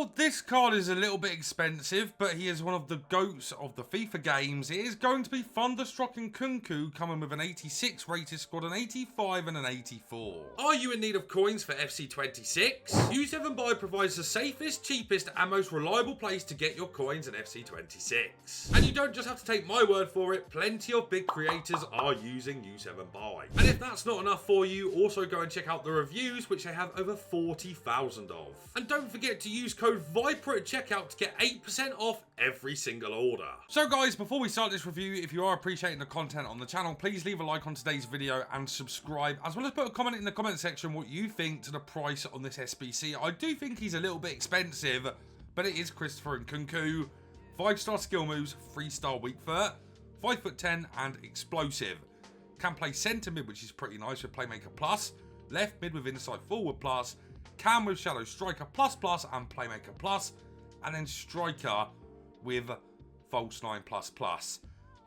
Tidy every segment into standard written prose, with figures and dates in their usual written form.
While this card is a little bit expensive, but he is one of the GOATs of the FIFA games, it is going to be Thunderstruck Nkunku coming with an 86 rated squad, an 85 and an 84. Are you in need of coins for FC26? U7Buy provides the safest, cheapest and most reliable place to get your coins in FC26. And you don't just have to take my word for it, plenty of big creators are using U7Buy. And if that's not enough for you, also go and check out the reviews, which they have over 40,000 of. And don't forget to use code VIPER at checkout to get 8% off every single order. So guys, before we start this review, if you are appreciating the content on the channel, please leave a like on today's video and subscribe, as well as put a comment in the comment section what you think to the price on this SBC. I do think he's a little bit expensive, but it is Christopher Nkunku. 5-star skill moves, 3-star weak foot, 5'10" and explosive. Can play centre mid, which is pretty nice with Playmaker plus, left mid with inside forward plus, can with Shadow Striker plus and Playmaker plus, and then Striker with False 9 plus.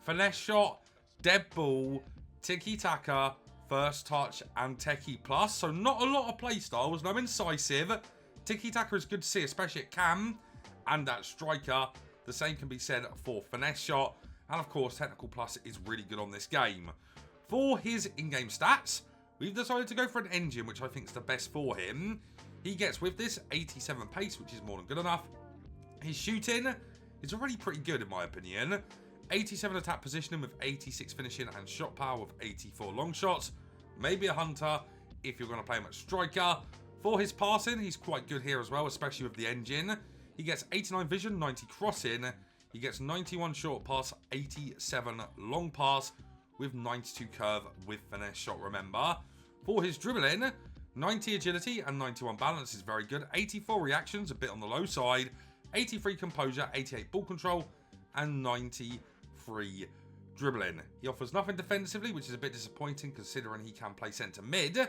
Finesse shot, dead ball, tiki taka, first touch, and techie plus. So not a lot of playstyles, no incisive. Tiki taka is good to see, especially at cam and at striker. The same can be said for finesse shot, and of course technical plus is really good on this game. For his in-game stats, we've decided to go for an engine, which I think is the best for him. He gets with this 87 pace, which is more than good enough. His shooting is already pretty good in my opinion. 87 attack positioning with 86 finishing and shot power with 84 long shots. Maybe a hunter if you're going to play him at striker. For his passing, he's quite good here as well, especially with the engine. He gets 89 vision, 90 crossing. He gets 91 short pass, 87 long pass with 92 curve with finesse shot, remember. For his dribbling, 90 agility and 91 balance is very good. 84 reactions, a bit on the low side. 83 composure, 88 ball control, and 93 dribbling. He offers nothing defensively, which is a bit disappointing considering he can play centre mid.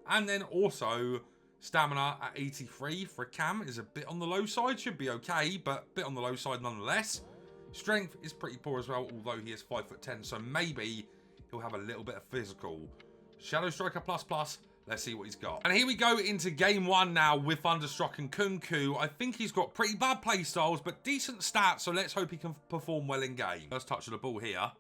And then also, stamina at 83 for a cam is a bit on the low side. Should be okay, but a bit on the low side nonetheless. Strength is pretty poor as well, although he is 5'10", so maybe he'll have a little bit of physical. Shadow Striker plus. Let's see what he's got. And here we go into game one now with Thunderstruck Nkunku. I think he's got pretty bad play styles, but decent stats, so let's hope he can perform well in game. First touch of the ball here.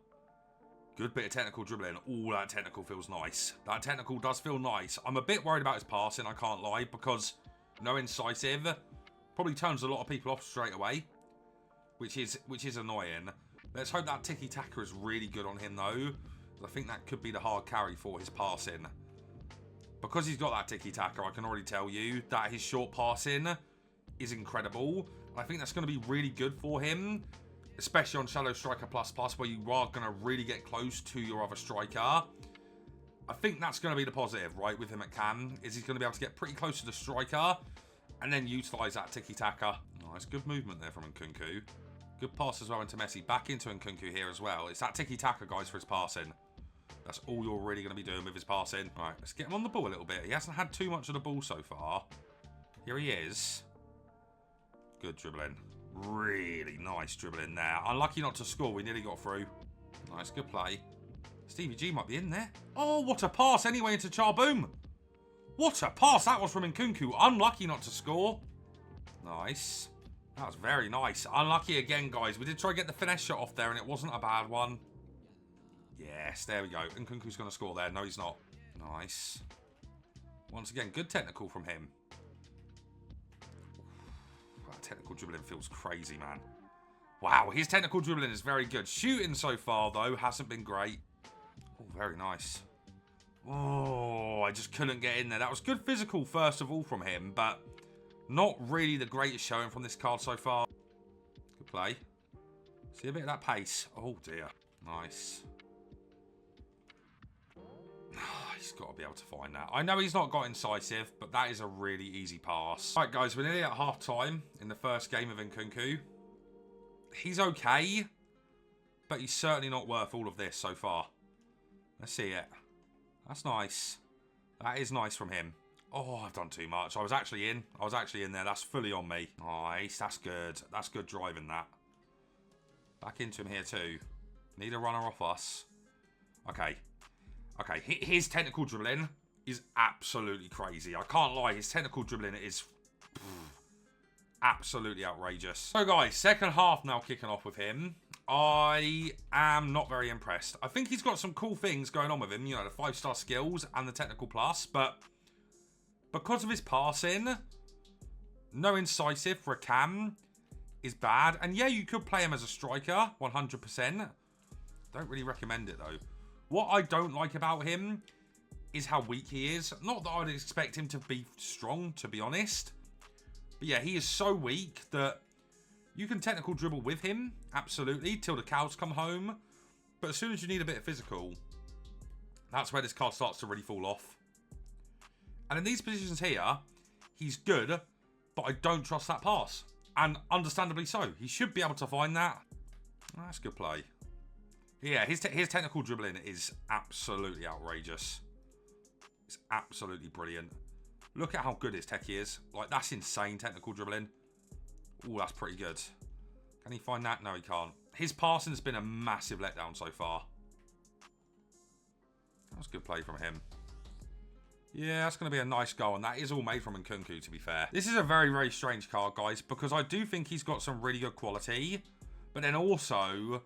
Good bit of technical dribbling. All that technical feels nice. That technical does feel nice. I'm a bit worried about his passing, I can't lie, because no incisive probably turns a lot of people off straight away, which is annoying. Let's hope that tiki-taka is really good on him, though. I think that could be the hard carry for his passing. Because he's got that tiki-taka, I can already tell you that his short passing is incredible. I think that's going to be really good for him, especially on Shadow Striker plus, where you are going to really get close to your other striker. I think that's going to be the positive, right, with him at cam, is he's going to be able to get pretty close to the striker and then utilise that tiki-taka. Nice, good movement there from Nkunku. Good pass as well into Messi. Back into Nkunku here as well. It's that tiki-taka, guys, for his passing. That's all you're really going to be doing with his passing. All right, let's get him on the ball a little bit. He hasn't had too much of the ball so far. Here he is. Good dribbling. Really nice dribbling there. Unlucky not to score. We nearly got through. Nice, good play. Stevie G might be in there. Oh, what a pass anyway into Charboom. What a pass that was from Nkunku. Unlucky not to score. Nice. That was very nice. Unlucky again, guys. We did try to get the finesse shot off there, and it wasn't a bad one. Yes, there we go. Nkunku's going to score there. No, he's not. Nice. Once again, good technical from him. That technical dribbling feels crazy, man. Wow, his technical dribbling is very good. Shooting so far, though, hasn't been great. Oh, very nice. Oh, I just couldn't get in there. That was good physical, first of all, from him, but not really the greatest showing from this card so far. Good play. See a bit of that pace. Oh, dear. Nice. He's got to be able to find that. I know he's not got incisive, but that is a really easy pass. All right, guys, we're nearly at half-time in the first game of Nkunku. He's okay, but he's certainly not worth all of this so far. Let's see it. That's nice. That is nice from him. Oh, I've done too much. I was actually in there. That's fully on me. Nice. That's good. That's good driving, that. Back into him here, too. Need a runner off us. Okay. Okay, his technical dribbling is absolutely crazy. I can't lie. His technical dribbling is absolutely outrageous. So guys, second half now kicking off with him. I am not very impressed. I think he's got some cool things going on with him, you know, the 5-star skills and the technical plus, but because of his passing, no incisive for a cam is bad. And yeah, you could play him as a striker, 100%. Don't really recommend it though. What I don't like about him is how weak he is. Not that I'd expect him to be strong, to be honest. But yeah, he is so weak that you can technical dribble with him, absolutely, till the cows come home. But as soon as you need a bit of physical, that's where this card starts to really fall off. And in these positions here, he's good, but I don't trust that pass. And understandably so. He should be able to find that. Oh, that's good play. Yeah, his technical dribbling is absolutely outrageous. It's absolutely brilliant. Look at how good his techie is. Like, that's insane technical dribbling. Oh, that's pretty good. Can he find that? No, he can't. His passing has been a massive letdown so far. That was a good play from him. Yeah, that's going to be a nice goal, and that is all made from Nkunku, to be fair. This is a very, very strange card, guys, because I do think he's got some really good quality, but then also,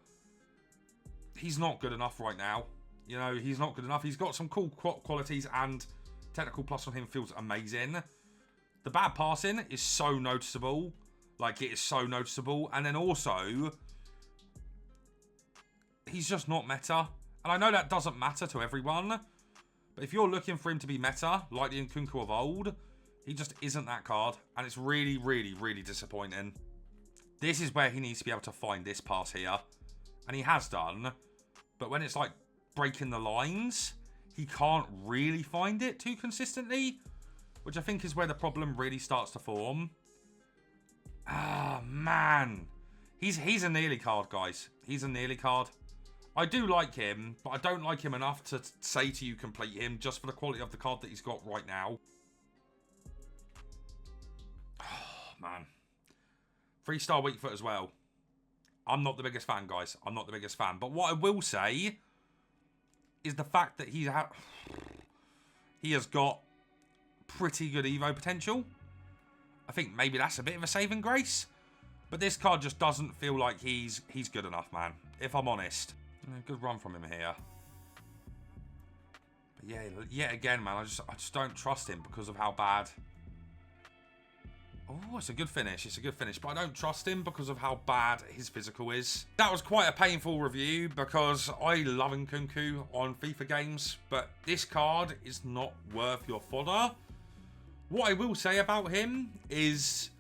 he's not good enough right now. You know, he's not good enough. He's got some cool qualities, and technical plus on him feels amazing. The bad passing is so noticeable. Like, it is so noticeable. And then also, he's just not meta. And I know that doesn't matter to everyone, but if you're looking for him to be meta, like the Nkunku of old, he just isn't that card. And it's really, really, really disappointing. This is where he needs to be able to find this pass here. And he has done. But when it's like breaking the lines, he can't really find it too consistently, which I think is where the problem really starts to form. Ah, man. He's a nearly card, guys. He's a nearly card. I do like him, but I don't like him enough to say to you complete him just for the quality of the card that he's got right now. Oh, man. 3-star weak foot as well. I'm not the biggest fan, guys. I'm not the biggest fan. But what I will say is the fact that he has got pretty good Evo potential. I think maybe that's a bit of a saving grace. But this card just doesn't feel like he's good enough, man. If I'm honest. Good run from him here. But yeah, yet again, man, I just don't trust him because of how bad. Oh, it's a good finish. It's a good finish. But I don't trust him because of how bad his physical is. That was quite a painful review because I love Nkunku on FIFA games. But this card is not worth your fodder. What I will say about him is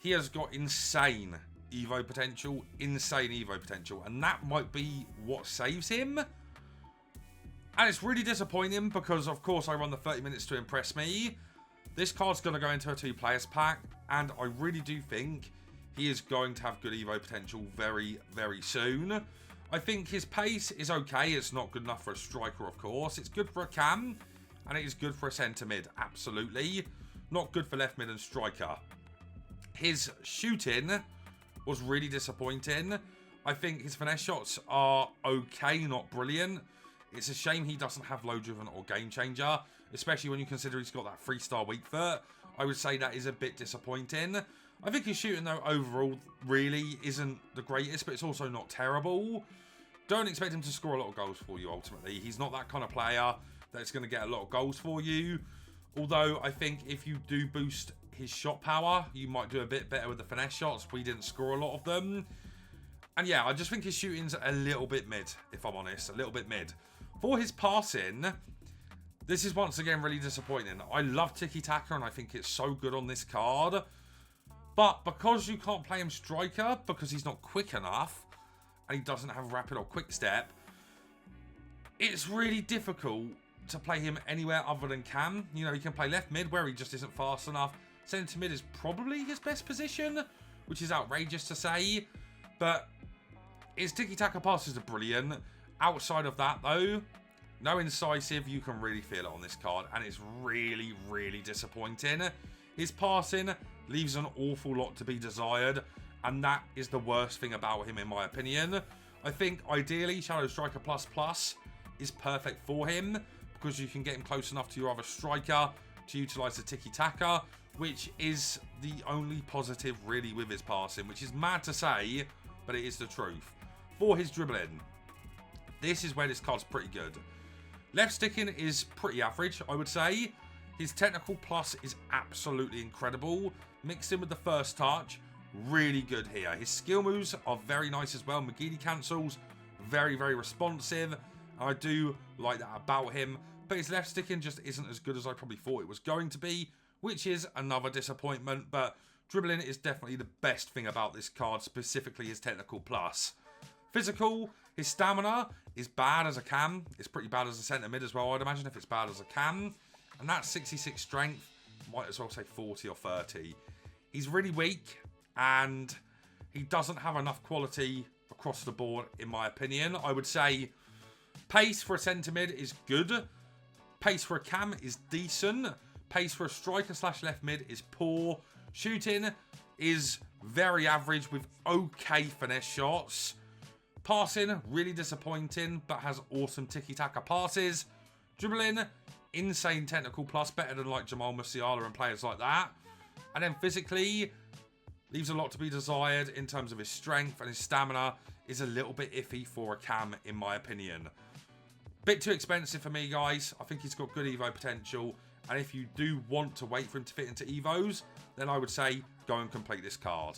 he has got insane Evo potential. Insane Evo potential. And that might be what saves him. And it's really disappointing because, of course, I run the 30 minutes to impress me. This card's going to go into a 2-players pack. And I really do think he is going to have good Evo potential very, very soon. I think his pace is okay. It's not good enough for a striker, of course. It's good for a cam. And it is good for a centre mid. Absolutely. Not good for left mid and striker. His shooting was really disappointing. I think his finesse shots are okay, not brilliant. It's a shame he doesn't have low driven or game changer, especially when you consider he's got that 3-star weak foot. I would say that is a bit disappointing. I think his shooting, though, overall really isn't the greatest, but it's also not terrible. Don't expect him to score a lot of goals for you, ultimately. He's not that kind of player that's going to get a lot of goals for you. Although, I think if you do boost his shot power, you might do a bit better with the finesse shots. We didn't score a lot of them. And yeah, I just think his shooting's a little bit mid, if I'm honest. A little bit mid. For his passing, this is once again really disappointing. I love tiki-taka and I think it's so good on this card. But because you can't play him striker, because he's not quick enough, and he doesn't have rapid or quick step, it's really difficult to play him anywhere other than cam. You know, he can play left mid where he just isn't fast enough. Centre mid is probably his best position, which is outrageous to say. But his tiki-taka passes are brilliant. Outside of that, though, no incisive. You can really feel it on this card, and it's really, really disappointing. His passing leaves an awful lot to be desired, and that is the worst thing about him, in my opinion. I think, ideally, Shadow Striker ++ is perfect for him, because you can get him close enough to your other striker to utilise the tiki-taka, which is the only positive really with his passing, which is mad to say, but it is the truth. For his dribbling, this is where this card's pretty good. Left sticking is pretty average, I would say. His technical plus is absolutely incredible. Mixed in with the first touch, really good here. His skill moves are very nice as well. McGeady cancels, very, very responsive. I do like that about him. But his left sticking just isn't as good as I probably thought it was going to be, which is another disappointment. But dribbling is definitely the best thing about this card, specifically his technical plus. Physical, his stamina is bad as a cam. It's pretty bad as a centre mid as well, I'd imagine, if it's bad as a cam. And that's 66 strength. Might as well say 40 or 30. He's really weak, and he doesn't have enough quality across the board, in my opinion. I would say pace for a centre mid is good. Pace for a cam is decent. Pace for a striker / left mid is poor. Shooting is very average with okay finesse shots. Passing, really disappointing, but has awesome tiki-taka passes. Dribbling, insane technical plus, better than like Jamal Musiala and players like that. And then physically, leaves a lot to be desired in terms of his strength, and his stamina is a little bit iffy for a cam, in my opinion. Bit too expensive for me, guys. I think he's got good Evo potential, and if you do want to wait for him to fit into Evos, then I would say go and complete this card.